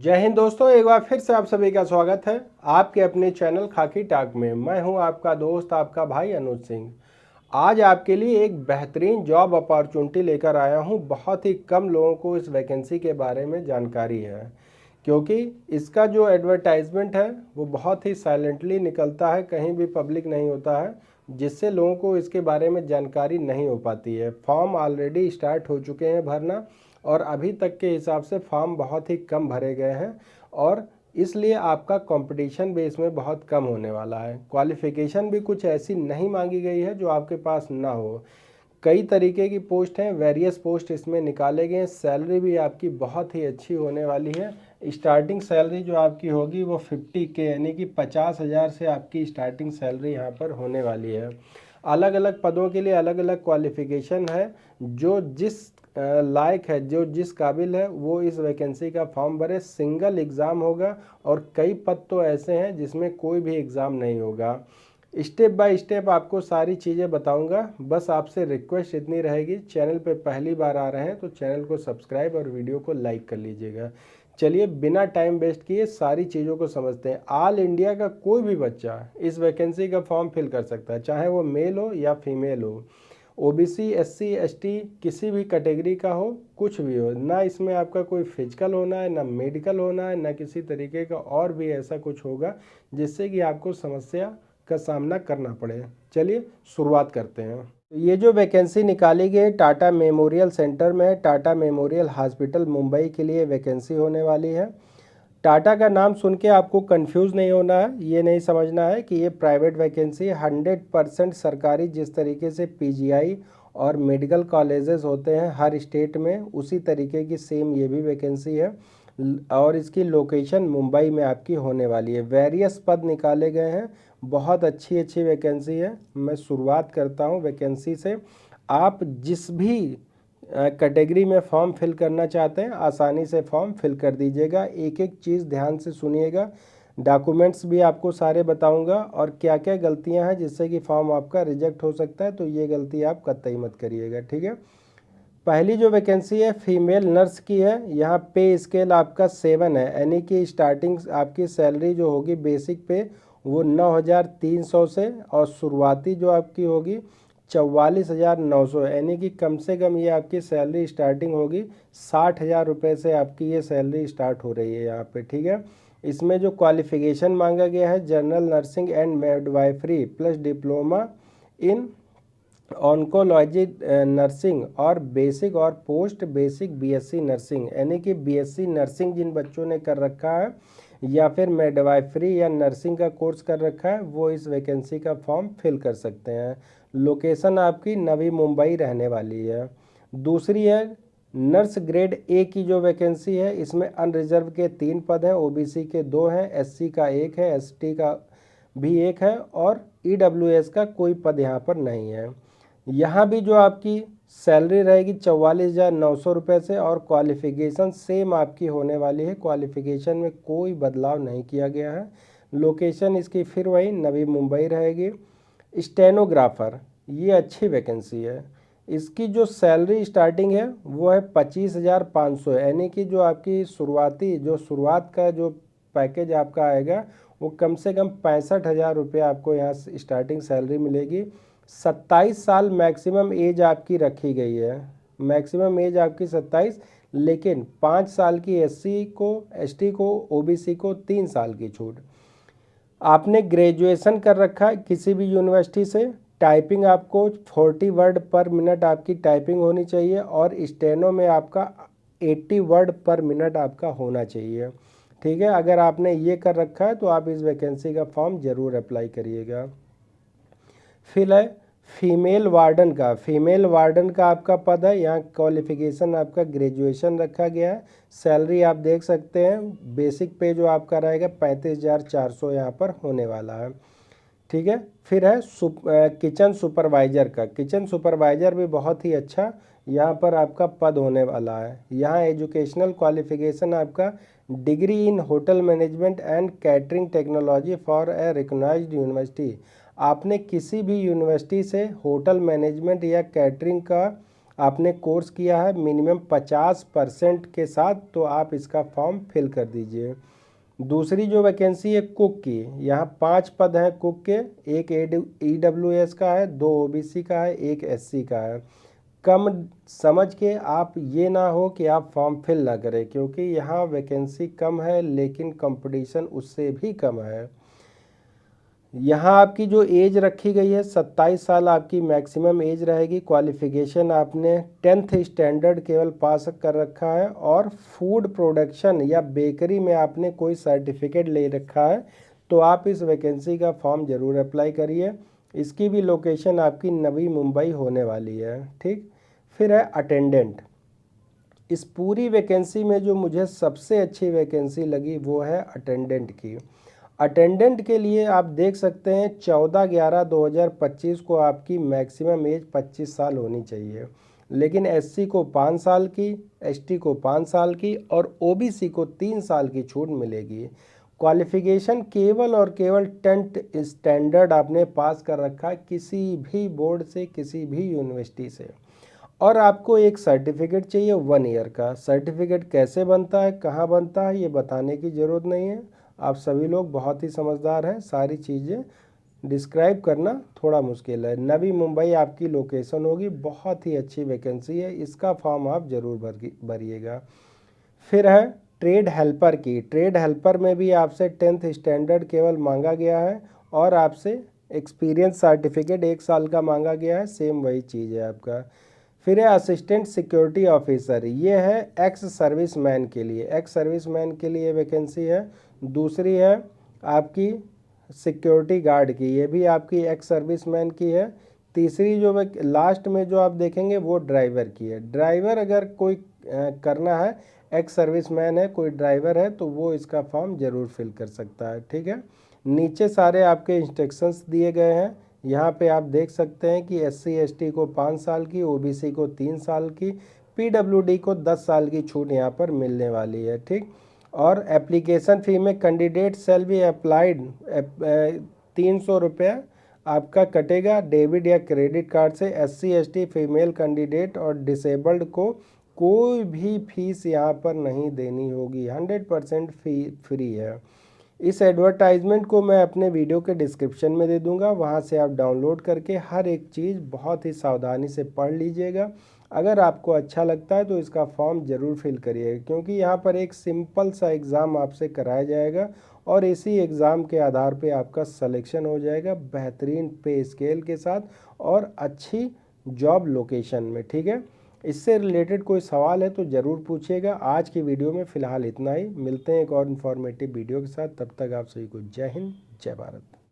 जय हिंद दोस्तों, एक बार फिर से आप सभी का स्वागत है आपके अपने चैनल खाकी टाक में। मैं हूं आपका दोस्त, आपका भाई अनुज सिंह। आज आपके लिए एक बेहतरीन जॉब अपॉर्चुनिटी लेकर आया हूं। बहुत ही कम लोगों को इस वैकेंसी के बारे में जानकारी है, क्योंकि इसका जो एडवर्टाइजमेंट है वो बहुत ही साइलेंटली निकलता है, कहीं भी पब्लिक नहीं होता है, जिससे लोगों को इसके बारे में जानकारी नहीं हो पाती है। फॉर्म ऑलरेडी स्टार्ट हो चुके हैं भरना, और अभी तक के हिसाब से फॉर्म बहुत ही कम भरे गए हैं, और इसलिए आपका कंपटीशन भी इसमें बहुत कम होने वाला है। क्वालिफ़िकेशन भी कुछ ऐसी नहीं मांगी गई है जो आपके पास ना हो। कई तरीके की पोस्ट हैं, वेरियस पोस्ट इसमें निकाले गए हैं। सैलरी भी आपकी बहुत ही अच्छी होने वाली है। स्टार्टिंग सैलरी जो आपकी होगी वो 50K यानी कि 50,000 से आपकी स्टार्टिंग सैलरी यहाँ पर होने वाली है। अलग अलग पदों के लिए अलग अलग क्वालिफ़िकेशन है। जो जिस लायक है, जो जिस काबिल है, वो इस वैकेंसी का फॉर्म भरे। सिंगल एग्ज़ाम होगा, और कई पद तो ऐसे हैं जिसमें कोई भी एग्ज़ाम नहीं होगा। स्टेप बाय स्टेप आपको सारी चीज़ें बताऊंगा। बस आपसे रिक्वेस्ट इतनी रहेगी, चैनल पे पहली बार आ रहे हैं तो चैनल को सब्सक्राइब और वीडियो को लाइक कर लीजिएगा। चलिए बिना टाइम वेस्ट किए सारी चीज़ों को समझते हैं। ऑल इंडिया का कोई भी बच्चा इस वैकेंसी का फॉर्म फिल कर सकता है, चाहे वो मेल हो या फीमेल हो, ओबीसी, एससी, एसटी, किसी भी कैटेगरी का हो, कुछ भी हो। ना इसमें आपका कोई फिजिकल होना है, ना मेडिकल होना है, ना किसी तरीके का और भी ऐसा कुछ होगा जिससे कि आपको समस्या का सामना करना पड़े। चलिए शुरुआत करते हैं। ये जो वैकेंसी निकाली गई टाटा मेमोरियल सेंटर में है। टाटा मेमोरियल हॉस्पिटल मुंबई के लिए वैकेंसी होने वाली है। टाटा का नाम सुन के आपको कंफ्यूज नहीं होना है, ये नहीं समझना है कि ये प्राइवेट वैकेंसी है। 100% सरकारी, जिस तरीके से पीजीआई और मेडिकल कॉलेजेस होते हैं हर स्टेट में, उसी तरीके की सेम ये भी वैकेंसी है। और इसकी लोकेशन मुंबई में आपकी होने वाली है। वेरियस पद निकाले गए हैं, बहुत अच्छी अच्छी वैकेंसी है। मैं शुरुआत करता हूँ वैकेंसी से। आप जिस भी कैटेगरी में फॉर्म फिल करना चाहते हैं आसानी से फॉर्म फिल कर दीजिएगा। एक एक चीज़ ध्यान से सुनिएगा। डॉक्यूमेंट्स भी आपको सारे बताऊंगा, और क्या क्या गलतियां हैं जिससे कि फॉर्म आपका रिजेक्ट हो सकता है, तो ये गलती आप कतई मत करिएगा, ठीक है। पहली जो वैकेंसी है फीमेल नर्स की है। यहाँ पे स्केल आपका 7 है, यानी कि स्टार्टिंग आपकी सैलरी जो होगी बेसिक पे वो 9,300 से, और शुरुआती जो आपकी होगी 44,900, यानी कि कम से कम ये आपकी सैलरी स्टार्टिंग होगी 60,000 रुपये से। आपकी ये सैलरी स्टार्ट हो रही है यहाँ पे, ठीक है। इसमें जो क्वालिफिकेशन मांगा गया है, general nursing and midwifery plus diploma in oncology nursing, और बेसिक और पोस्ट बेसिक बीएससी नर्सिंग, यानी कि बीएससी नर्सिंग जिन बच्चों ने कर रखा है या फिर मिडवाइफरी या नर्सिंग का कोर्स कर रखा है, वो इस वैकेंसी का फॉर्म फिल कर सकते हैं। लोकेशन आपकी नवी मुंबई रहने वाली है। दूसरी है नर्स ग्रेड ए की जो वैकेंसी है, इसमें अनरिजर्व के 3 पद हैं, ओबीसी के 2 हैं, एससी का 1 है, एसटी का भी 1 है, और ईडब्ल्यूएस का कोई पद यहाँ पर नहीं है। यहाँ भी जो आपकी सैलरी रहेगी 44,900 रुपये से, और क्वालिफ़िकेशन सेम आपकी होने वाली है। क्वालिफ़िकेशन में कोई बदलाव नहीं किया गया है। लोकेशन इसकी फिर वही नवी मुंबई रहेगी। स्टेनोग्राफ़र, ये अच्छी वैकेंसी है। इसकी जो सैलरी स्टार्टिंग है वो है 25,500, यानी कि जो आपकी शुरुआत का जो पैकेज आपका आएगा वो कम से कम 65,000 रुपये आपको यहाँ स्टार्टिंग सैलरी मिलेगी। 27 साल मैक्सिमम एज आपकी रखी गई है, मैक्सिमम एज आपकी 27, लेकिन 5 साल की एससी को, एसटी को, ओबीसी को 3 साल की छूट। आपने ग्रेजुएशन कर रखा है किसी भी यूनिवर्सिटी से। टाइपिंग आपको 40 वर्ड पर मिनट आपकी टाइपिंग होनी चाहिए, और स्टेनो में आपका 80 वर्ड पर मिनट आपका होना चाहिए, ठीक है। अगर आपने ये कर रखा है तो आप इस वैकेंसी का फॉर्म ज़रूर अप्लाई करिएगा। फिर है फीमेल वार्डन का। फीमेल वार्डन का आपका पद है। यहाँ क्वालिफिकेशन आपका ग्रेजुएशन रखा गया है। सैलरी आप देख सकते हैं, बेसिक पे जो आपका रहेगा 35,400 यहाँ पर होने वाला है, ठीक है। फिर है किचन सुपरवाइज़र का। किचन सुपरवाइज़र भी बहुत ही अच्छा यहाँ पर आपका पद होने वाला है। यहाँ एजुकेशनल क्वालिफिकेशन आपका degree in hotel management and catering technology for a recognised university. आपने किसी भी यूनिवर्सिटी से होटल मैनेजमेंट या कैटरिंग का आपने कोर्स किया है मिनिमम 50% के साथ, तो आप इसका फॉर्म फिल कर दीजिए। दूसरी जो वैकेंसी है कुक की, यहाँ 5 पद हैं कुक के, एक EWS का है, 2 OBC का है, एक SC का है। कम समझ के आप ये ना हो कि आप फॉर्म फिल ना करें, क्योंकि यहाँ वैकेंसी कम है लेकिन कंपटीशन उससे भी कम है। यहाँ आपकी जो एज रखी गई है 27 साल आपकी मैक्सिमम एज रहेगी। क्वालिफिकेशन आपने 10th स्टैंडर्ड केवल पास कर रखा है, और फूड प्रोडक्शन या बेकरी में आपने कोई सर्टिफिकेट ले रखा है, तो आप इस वैकेंसी का फॉर्म ज़रूर अप्लाई करिए। इसकी भी लोकेशन आपकी नवी मुंबई होने वाली है, ठीक। फिर है अटेंडेंट। इस पूरी वैकेंसी में जो मुझे सबसे अच्छी वैकेंसी लगी वो है अटेंडेंट की। अटेंडेंट के लिए आप देख सकते हैं 14/11/2025 को आपकी मैक्सिमम एज 25 साल होनी चाहिए, लेकिन SC को 5 साल की, ST को 5 साल की और OBC को 3 साल की छूट मिलेगी। क्वालिफिकेशन केवल और केवल 10th स्टैंडर्ड आपने पास कर रखा है किसी भी बोर्ड से, किसी भी यूनिवर्सिटी से, और आपको एक सर्टिफिकेट चाहिए 1 ईयर का। सर्टिफिकेट कैसे बनता है, कहाँ बनता है, ये बताने की ज़रूरत नहीं है, आप सभी लोग बहुत ही समझदार हैं, सारी चीज़ें डिस्क्राइब करना थोड़ा मुश्किल है। नवी मुंबई आपकी लोकेशन होगी, बहुत ही अच्छी वैकेंसी है, इसका फॉर्म आप ज़रूर भरिएगा। फिर है ट्रेड हेल्पर की। ट्रेड हेल्पर में भी आपसे 10th स्टैंडर्ड केवल मांगा गया है, और आपसे एक्सपीरियंस सर्टिफिकेट 1 साल का मांगा गया है, सेम वही चीज़ है आपका। फिर है असिस्टेंट सिक्योरिटी ऑफिसर, ये है एक्स सर्विस मैन के लिए, एक्स सर्विस मैन के लिए वैकेंसी है। दूसरी है आपकी सिक्योरिटी गार्ड की, ये भी आपकी एक्स सर्विस मैन की है। तीसरी जो लास्ट में जो आप देखेंगे वो ड्राइवर की है। ड्राइवर अगर कोई करना है, एक्स सर्विस मैन है, कोई ड्राइवर है, तो वो इसका फॉर्म ज़रूर फिल कर सकता है, ठीक है। नीचे सारे आपके इंस्ट्रक्शंस दिए गए हैं। यहाँ पे आप देख सकते हैं कि SC ST को 5 साल की, OBC को 3 साल की, PWD को 10 साल की छूट यहाँ पर मिलने वाली है, ठीक। और एप्लीकेशन फ़ी में कैंडिडेट सेल बी अप्लाइड 300 रुपया आपका कटेगा डेबिट या क्रेडिट कार्ड से। SC ST फीमेल कैंडिडेट और डिसेबल्ड को कोई भी फीस यहाँ पर नहीं देनी होगी, 100% फी फ्री है। इस एडवर्टाइजमेंट को मैं अपने वीडियो के डिस्क्रिप्शन में दे दूंगा, वहाँ से आप डाउनलोड करके हर एक चीज़ बहुत ही सावधानी से पढ़ लीजिएगा। अगर आपको अच्छा लगता है तो इसका फॉर्म ज़रूर फिल करिएगा, क्योंकि यहाँ पर एक सिंपल सा एग्ज़ाम आपसे कराया जाएगा, और इसी एग्ज़ाम के आधार पे आपका सिलेक्शन हो जाएगा बेहतरीन पे स्केल के साथ और अच्छी जॉब लोकेशन में, ठीक है। इससे रिलेटेड कोई सवाल है तो ज़रूर पूछिएगा। आज की वीडियो में फ़िलहाल इतना ही, मिलते हैं एक और इन्फॉर्मेटिव वीडियो के साथ, तब तक आप सभी को जय हिंद, जय भारत।